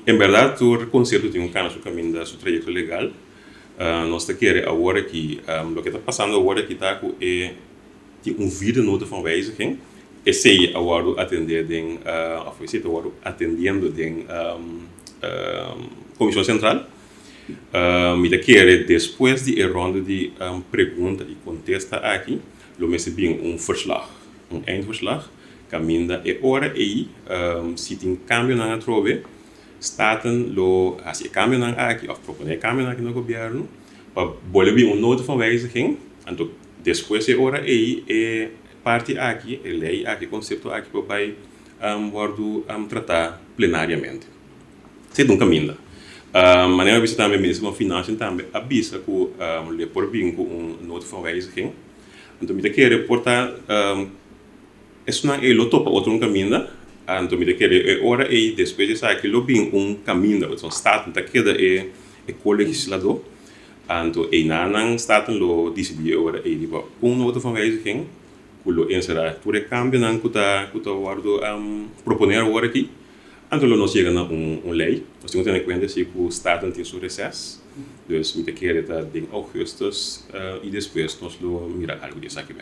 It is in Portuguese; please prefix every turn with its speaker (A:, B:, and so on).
A: Em verdade, o conceito tem cana su caminho da su trayecto legal. Nós está querendo agora que o que está passando agora que está com é vida nota van wijziging. E sei agora atender den of we zitten agora atendendo den comissão central. Me da querer depois de ronda de pergunta e contesta aqui, lo me se bem verslag, eindverslag. Caminda e ora aí, se tem cambio na trove, staten lo as je cambio na aqui, of propone cambio aqui no governo, para bolher nota van wijziging, então depois e ora aí é parte aqui, é lei aqui, conceito aqui para vai tratar plenariamente. Se não caminda. Maneira de também mesmo finanças também avisa que le por bem com nota van wijziging. Então me quer reportar isso não é o topo outro caminho, então me quer ora e depois de sair que lo bem caminho, então staten tá queda é co-legislador, então e não staten lo decidir ora e tipo nota van wijziging, que lo inserar tu recambio não que tá guardo proponer agora aqui, então lo nós chega na lei, nós temos que ter em conta se o staten tem seu recesso, dus me quer tá em augustus e depois nós lo mira algo disso aqui.